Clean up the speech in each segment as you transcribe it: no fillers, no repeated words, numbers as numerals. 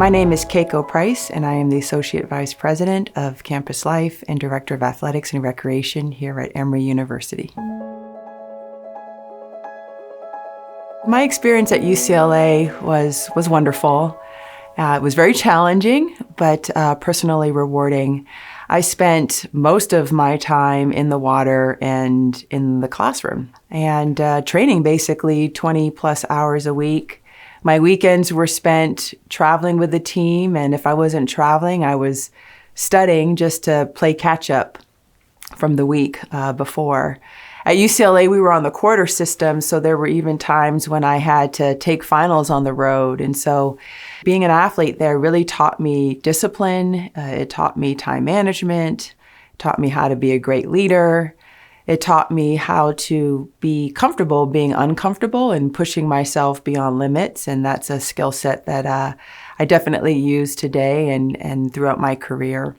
My name is Keiko Price, and I am the Associate Vice President of Campus Life and Director of Athletics and Recreation here at Emory University. My experience at UCLA was wonderful. It was very challenging, but personally rewarding. I spent most of my time in the water and in the classroom and training basically 20 plus hours a week. My weekends were spent traveling with the team, and if I wasn't traveling, I was studying just to play catch up from the week before. At UCLA, we were on the quarter system, so there were even times when I had to take finals on the road. And so being an athlete there really taught me discipline. It taught me time management, taught me how to be a great leader. It taught me how to be comfortable being uncomfortable and pushing myself beyond limits. And that's a skill set that I definitely use today and throughout my career.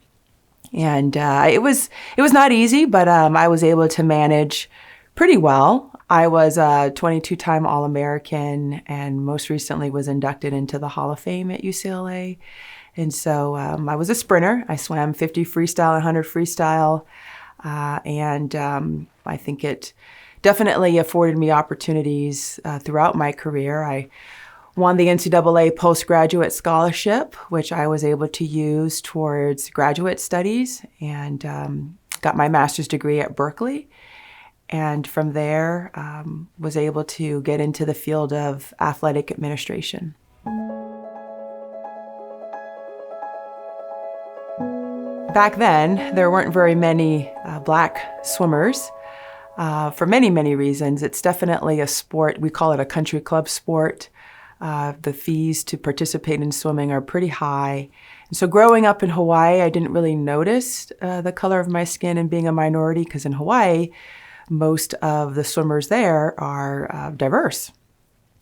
And it was not easy, but I was able to manage pretty well. I was a 22-time All-American and most recently was inducted into the Hall of Fame at UCLA. And so I was a sprinter. I swam 50 freestyle, 100 freestyle. And I think it definitely afforded me opportunities throughout my career. I won the NCAA postgraduate scholarship, which I was able to use towards graduate studies, and got my master's degree at Berkeley. And from there, was able to get into the field of athletic administration. Back then, there weren't very many black swimmers for many, many reasons. It's definitely a sport. We call it a country club sport. The fees to participate in swimming are pretty high. And so growing up in Hawaii, I didn't really notice the color of my skin and being a minority, because in Hawaii, most of the swimmers there are diverse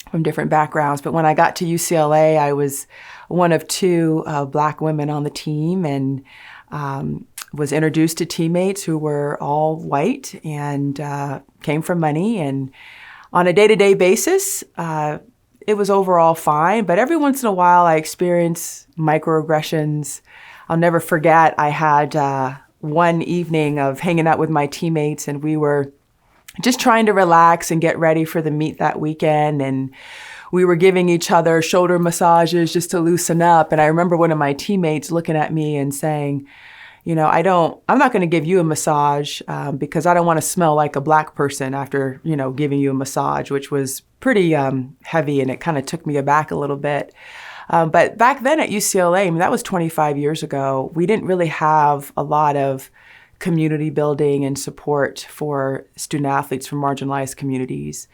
from different backgrounds. But when I got to UCLA, I was one of two black women on the team, and was introduced to teammates who were all white and came from money. And on a day-to-day basis, it was overall fine. But every once in a while, I experience microaggressions. I'll never forget, I had one evening of hanging out with my teammates, and we were just trying to relax and get ready for the meet that weekend. And we were giving each other shoulder massages just to loosen up. And I remember one of my teammates looking at me and saying, I'm not going to give you a massage because I don't want to smell like a black person after, giving you a massage, which was pretty heavy, and it kind of took me aback a little bit. But back then at UCLA, that was 25 years ago, we didn't really have a lot of community building and support for student athletes from marginalized communities.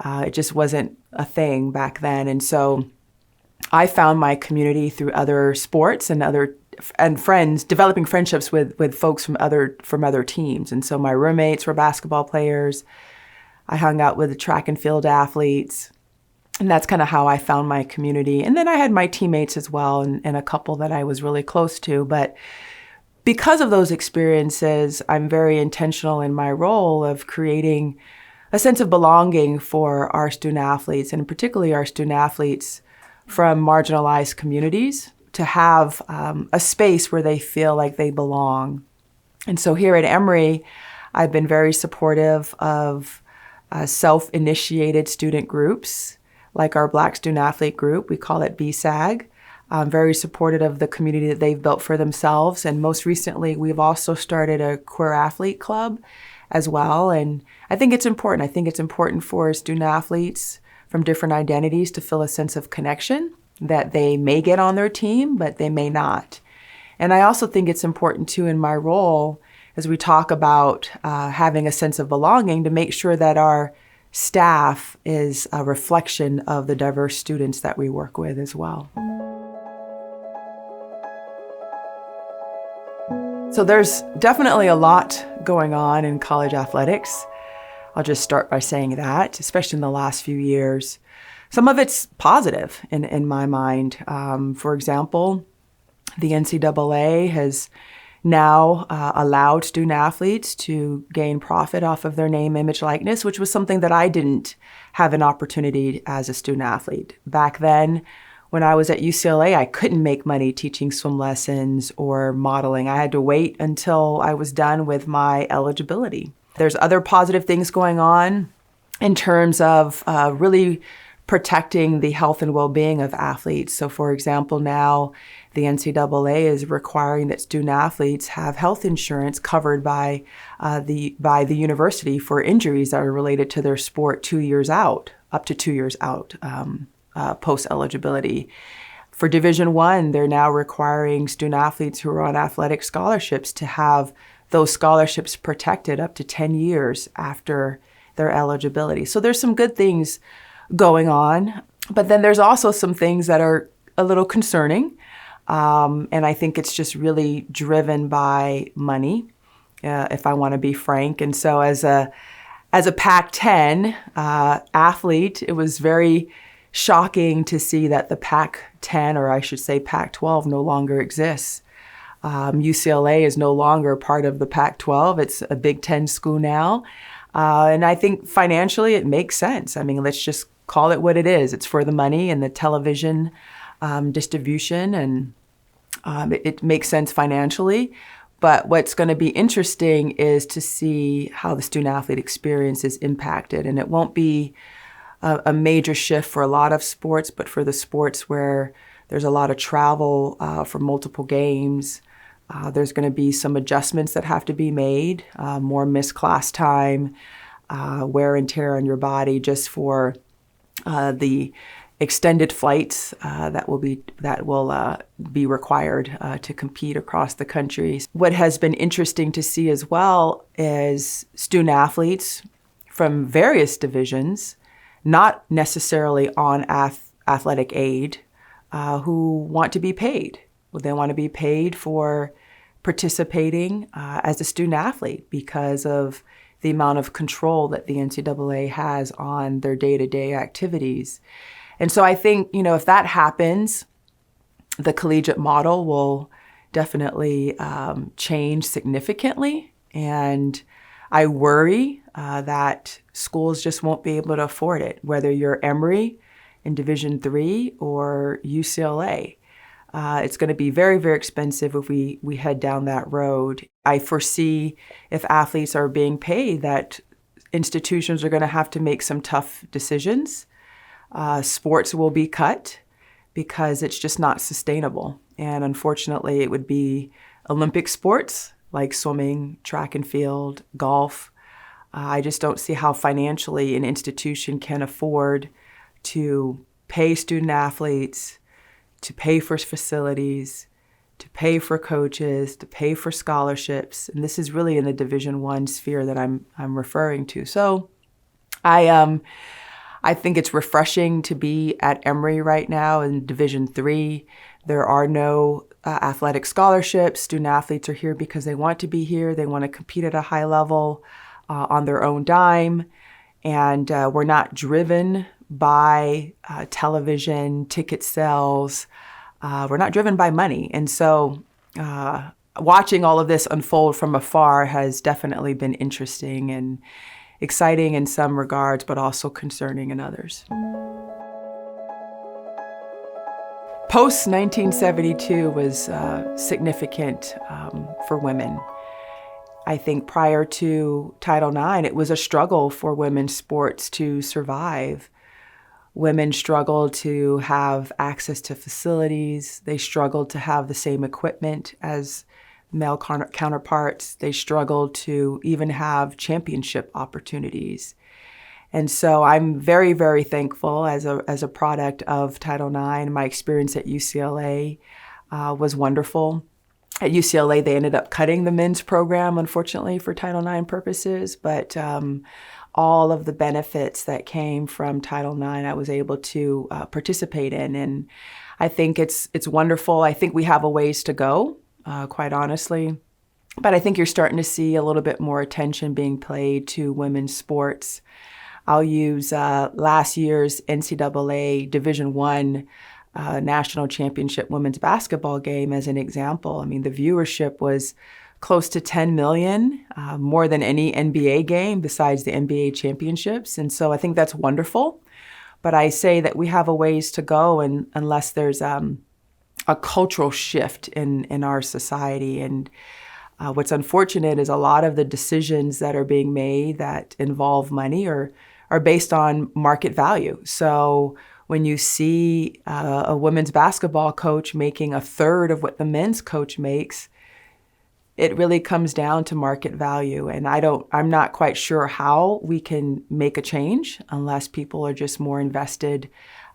It just wasn't a thing back then. And so I found my community through other sports and friends, developing friendships with folks from other teams. And so my roommates were basketball players. I hung out with the track and field athletes. And that's kind of how I found my community. And then I had my teammates as well, and a couple that I was really close to. But because of those experiences, I'm very intentional in my role of creating a sense of belonging for our student athletes, and particularly our student athletes from marginalized communities, to have a space where they feel like they belong. And so here at Emory, I've been very supportive of self-initiated student groups, like our Black Student Athlete Group. We call it BSAG. I'm very supportive of the community that they've built for themselves. And most recently, we've also started a queer athlete club as well. And I think it's important. I think it's important for student athletes from different identities to feel a sense of connection, that they may get on their team, but they may not. And I also think it's important too, in my role, as we talk about having a sense of belonging, to make sure that our staff is a reflection of the diverse students that we work with as well. So there's definitely a lot going on in college athletics. I'll just start by saying that, especially in the last few years. Some of it's positive in my mind. For example, the NCAA has now allowed student athletes to gain profit off of their name, image, likeness, which was something that I didn't have an opportunity as a student athlete. Back then, When I was at UCLA, I couldn't make money teaching swim lessons or modeling. I had to wait until I was done with my eligibility. There's other positive things going on in terms of really protecting the health and well-being of athletes. So for example, now the NCAA is requiring that student athletes have health insurance covered by the university for injuries that are related to their sport 2 years out, up to 2 years out, post-eligibility. For Division I, they're now requiring student athletes who are on athletic scholarships to have those scholarships protected up to 10 years after their eligibility. So there's some good things going on, but then there's also some things that are a little concerning. And I think it's just really driven by money, if I want to be frank. And so as a Pac-10 athlete, it was very shocking to see that the Pac-10, or I should say Pac-12, no longer exists. UCLA is no longer part of the Pac-12. It's a Big Ten school now. And I think financially it makes sense. I mean, let's just call it what it is. It's for the money and the television distribution, and it makes sense financially. But what's going to be interesting is to see how the student-athlete experience is impacted. And it won't be a major shift for a lot of sports, but for the sports where there's a lot of travel for multiple games, there's going to be some adjustments that have to be made, more missed class time, wear and tear on your body just for the extended flights that will be required to compete across the country. What has been interesting to see as well is student athletes from various divisions, not necessarily on athletic aid, who want to be paid. They want to be paid for participating as a student athlete because of the amount of control that the NCAA has on their day-to-day activities. And so I think, if that happens, the collegiate model will definitely change significantly. And I worry that schools just won't be able to afford it, whether you're Emory in Division III or UCLA. It's going to be very, very expensive if we head down that road. I foresee if athletes are being paid that institutions are going to have to make some tough decisions. Sports will be cut because it's just not sustainable. And unfortunately, it would be Olympic sports like swimming, track and field, golf. I just don't see how financially an institution can afford to pay student athletes, to pay for facilities, to pay for coaches, to pay for scholarships. And this is really in the Division I sphere that I'm referring to. So I think it's refreshing to be at Emory right now in Division III. There are no athletic scholarships. Student athletes are here because they want to be here. They want to compete at a high level on their own dime. And we're not driven by television, ticket sales. We're not driven by money. And so watching all of this unfold from afar has definitely been interesting and exciting in some regards, but also concerning in others. Post-1972 was significant for women. I think prior to Title IX, it was a struggle for women's sports to survive. Women struggled to have access to facilities. They struggled to have the same equipment as male counterparts. They struggled to even have championship opportunities. And so I'm very, very thankful as a product of Title IX. My experience at UCLA was wonderful. At UCLA, they ended up cutting the men's program, unfortunately, for Title IX purposes, but all of the benefits that came from Title IX, I was able to participate in. And I think it's wonderful. I think we have a ways to go, quite honestly. But I think you're starting to see a little bit more attention being paid to women's sports. I'll use last year's NCAA Division I National Championship women's basketball game as an example. I mean, the viewership was close to 10 million, more than any NBA game besides the NBA championships. And so I think that's wonderful. But I say that we have a ways to go, and unless there's a cultural shift in our society. And what's unfortunate is a lot of the decisions that are being made that involve money are based on market value. So when you see a women's basketball coach making a third of what the men's coach makes, it really comes down to market value. And I'm not quite sure how we can make a change unless people are just more invested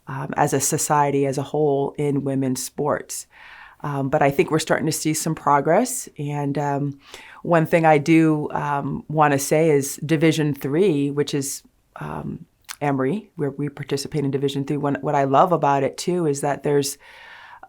as a society as a whole in women's sports. But I think we're starting to see some progress. And one thing I do want to say is Division III, which is Emory, where we participate in Division III. What I love about it too is that there's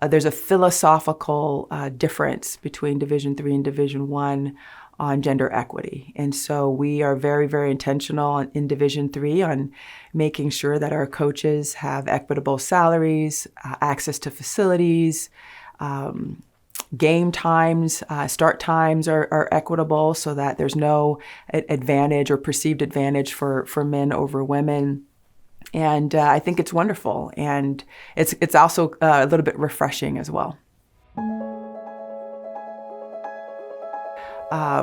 a philosophical difference between Division III and Division I on gender equity. And so we are very, very intentional in Division III on making sure that our coaches have equitable salaries, access to facilities, game times, start times are equitable so that there's no advantage or perceived advantage for men over women. And I think it's wonderful, and it's also a little bit refreshing as well.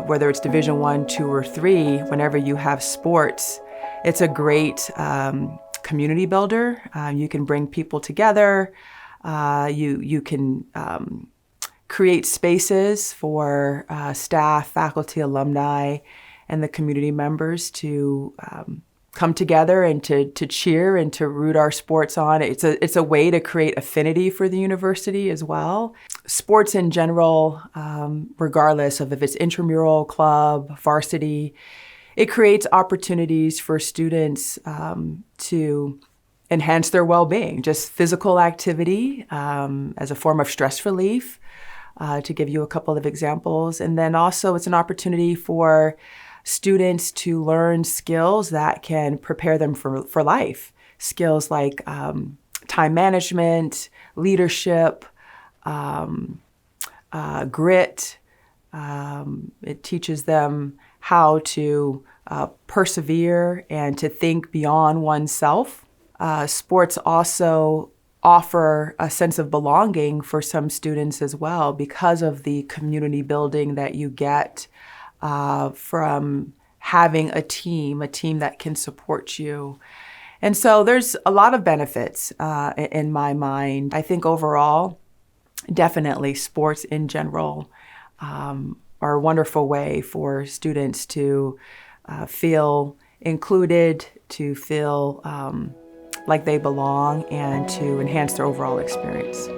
Whether it's Division I, II, or III, whenever you have sports, it's a great community builder. You can bring people together. You can create spaces for staff, faculty, alumni, and the community members to come together and to cheer and to root our sports on. It's a way to create affinity for the university as well. Sports in general, regardless of if it's intramural, club, varsity, it creates opportunities for students to enhance their well-being, just physical activity as a form of stress relief, to give you a couple of examples. And then also it's an opportunity for students to learn skills that can prepare them for life. Skills like time management, leadership, grit. It teaches them how to persevere and to think beyond oneself. Sports also offer a sense of belonging for some students as well because of the community building that you get from having a team that can support you. And so there's a lot of benefits in my mind. I think overall, definitely sports in general are a wonderful way for students to feel included, to feel like they belong, and to enhance their overall experience.